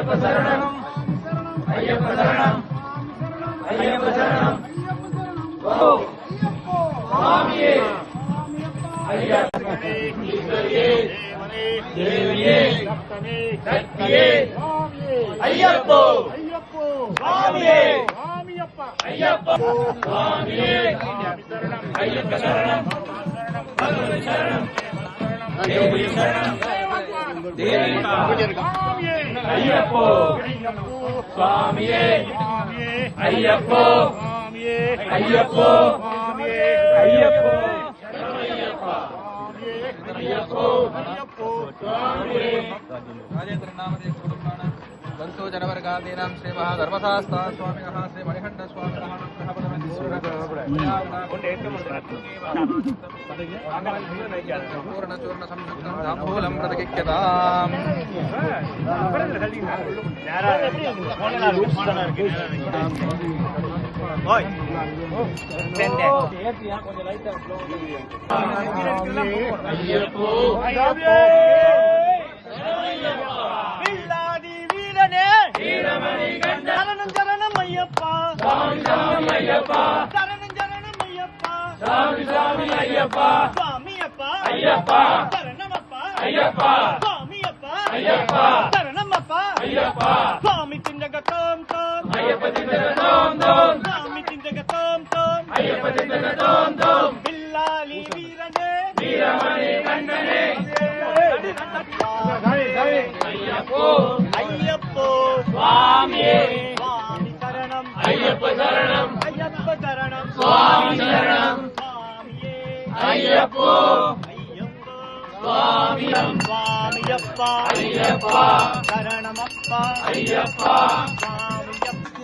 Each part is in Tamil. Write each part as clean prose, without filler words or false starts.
ஐயப்ப சரணம் ஐயப்ப சரணம் ஐயப்ப சரணம் சுவாமியே ஐயப்பனே ஈஸ்வரியே தேவியே சக்தியே ஐயப்போ சுவாமியே ஐயப்ப சுவாமியே ஐயப்ப சரணம் பகவதி சரணம் தேவி சரணம் ஐயப்போ சுவாமியே ஐயப்போ ஐயப்போ ஐயப்போ राजेंद्र नामदेव गंतो जनवर्गादीनां श्री महाधर्मशास्त्रा स्वामिनः श्री मणिकण्ठ स्वामिनः पूर्णचूर्ण संयुक्तं ताम्बूलं प्रतिकिक्यताम् சரணம் சரணம் ஐயப்பா சுவாமி சுவாமி ஐயப்பா சரணம் சரணம் ஐயப்பா சுவாமி சுவாமி ஐயப்பா சுவாமி அப்பா ஐயப்பா சரணம் அப்பா ஐயப்பா சுவாமி அப்பா ஐயப்பா சரணம் அப்பா ஐயப்பா சுவாமி திண்டக தோம் தோம் ஐயப்ப திண்டக தோம் தோம் சுவாமி திண்டக தோம் தோம் ஐயப்ப திண்டக தோம் தோம் பில்லாலி வீரனே வீரமணி கண்ணனே ஐயப்போ ஐயப்போ சுவாமியே சுவாமி சரணம் ஐயப்ப சரணம் ஐயப்ப சரணம் சுவாமி சரணம் சுவாமியே ஐயப்போ ஐயப்போ சுவாமியம் சுவாமியப்பா ஐயப்பா சரணமப்பா ஐயப்பா சுவாமியப்பா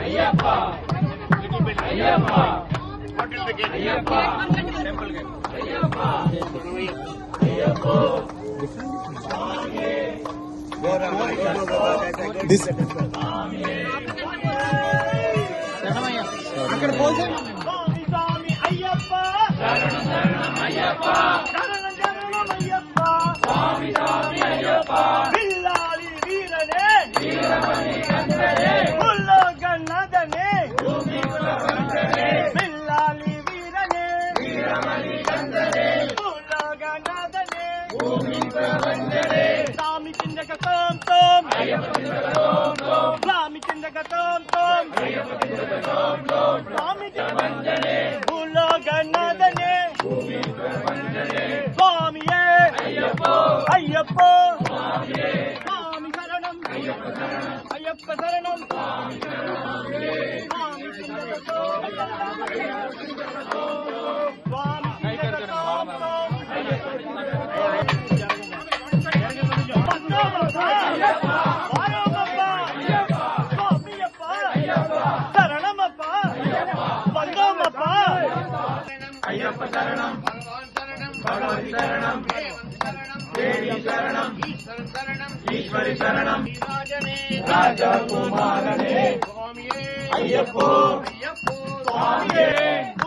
ஐயப்பா ஐயப்பா ஐயப்பா ஐயப்பா ஐயப்போ சுவாமி சுவாமி ஐயப்பா சரணம் சரணம் ஐயப்பா சரணம் சரணம் ஐயப்பா சுவாமி சுவாமி ஐயப்பா பில்லாலி வீரனே வீரமணி கண்ணனே உலோகநாதனே பூமிக்குலகந்தனே பில்லாலி வீரனே வீரமணி கண்ணனே உலோகநாதனே பூமிக்குலகந்தனே சாமி சிந்தக தோம் தோம் ஐயப்ப திண்டக தோம் தோம் சாமி சிந்தக தோம் தோம் ஐயப்ப திண்டக தோம் தோம் சாமி வந்தனே உலோகநாதனே பூமிக்குலகந்தனே சுவாமியே ஐயப்போ ஐயப்போ சுவாமியே சுவாமி சரணம் ஐயப்ப சரணம் ஐயப்ப சரணம் சுவாமி சரணம் சுவாமி சிந்தக தோம் சுவாமி சிந்தக தோம் தோம் ஐயப்ப சரணம் பகவதி சரணம் தேவி சரணம் ஈஸ்வரி சரணம் ராஜகுமாரனே ஐயப்போ சுவாமியே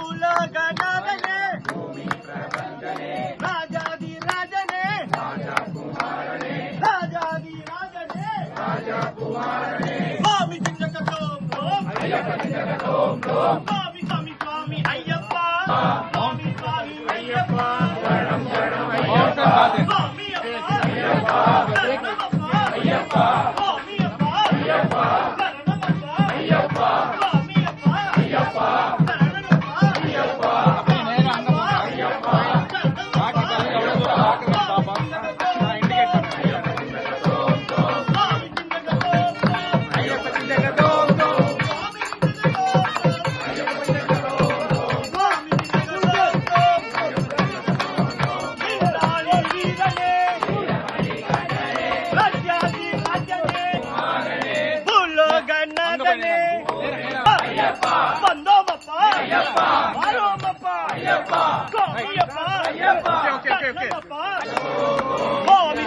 உலகநாதனே பூமி பிரபஞ்சனே ராஜாதி ராஜனே ராஜகுமாரனே ராஜாதி ராஜனே ராஜகுமாரனே சுவாமி சிந்தக தோம் தோம் ஐயப்ப திண்டக தோம் தோம் சுவாமி சுவாமி சுவாமி ஐயப்பா சுவாமி சுவாமி ஐயப்பா சரணம் சரணம் ஐயப்பா சுவாமி ஐயப்பா சரணமப்பா ஐயப்பா சுவாமி அப்பா ஐயப்பா சரணமப்பா ஐயப்பா சுவாமி அப்பா ஐயப்பா சரணமப்பா ஐயப்பா ஐயப்பா ஐயப்ப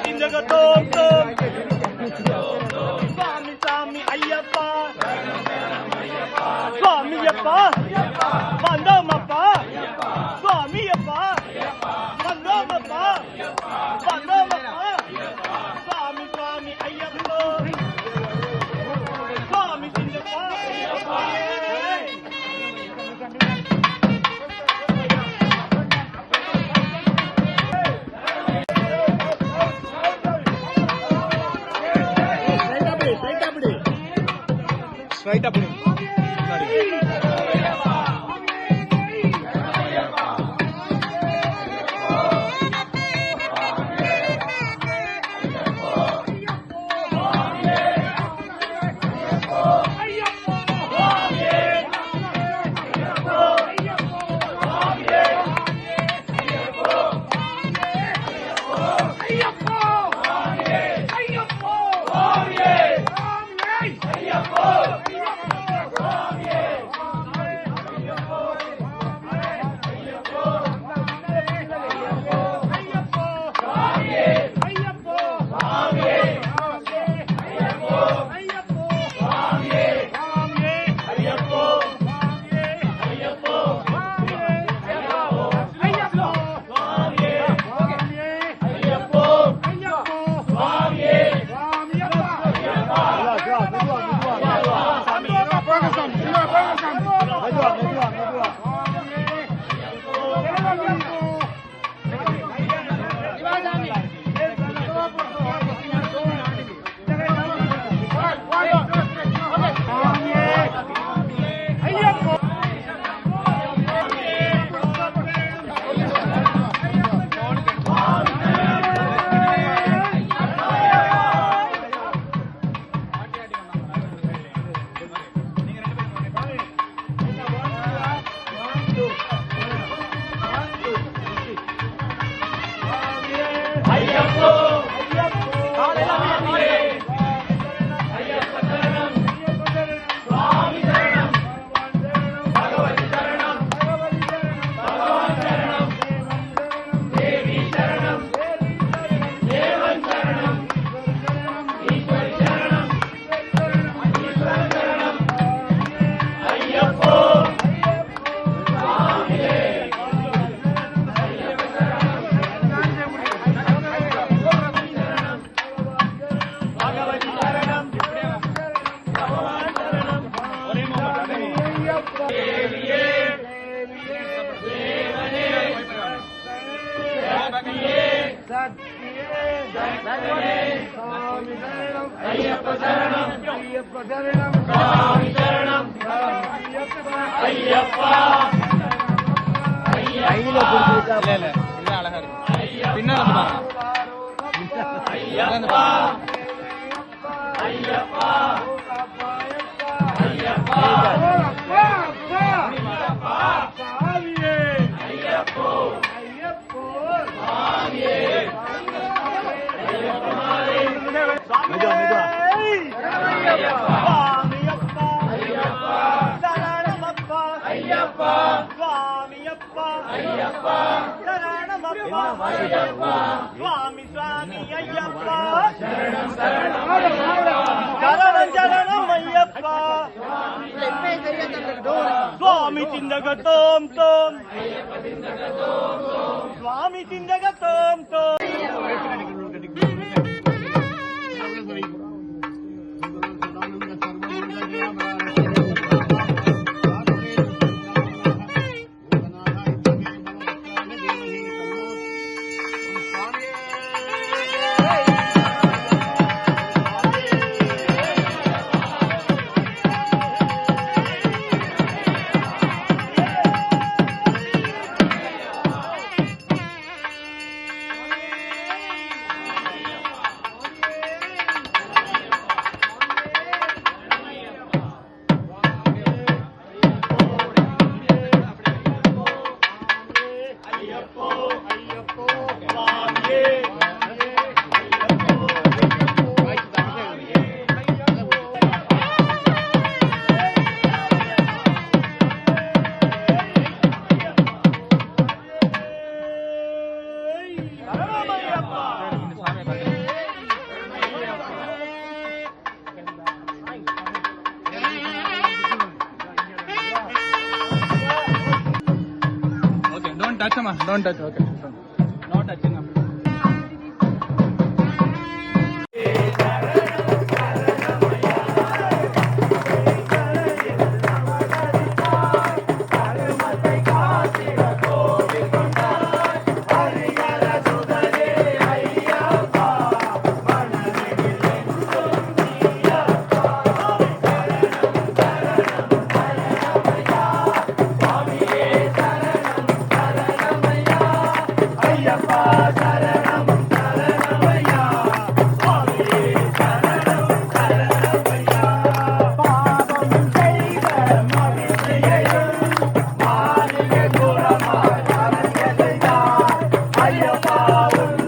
திண்டக தோம் தோம் Swami Appa ஸ்ட்ரைட்டா போடு முன்னாடி அழகா இருக்கு பின்னால சுவாமி சுவாமி ஐயப்பா சரணம் சரணம் ஐயப்பா சுவாமி சிந்தகத்தோம் தோம் சுவாமி சிந்தகத்தோம் தோம் touch him, don't touch, okay. Not touching him. காவல்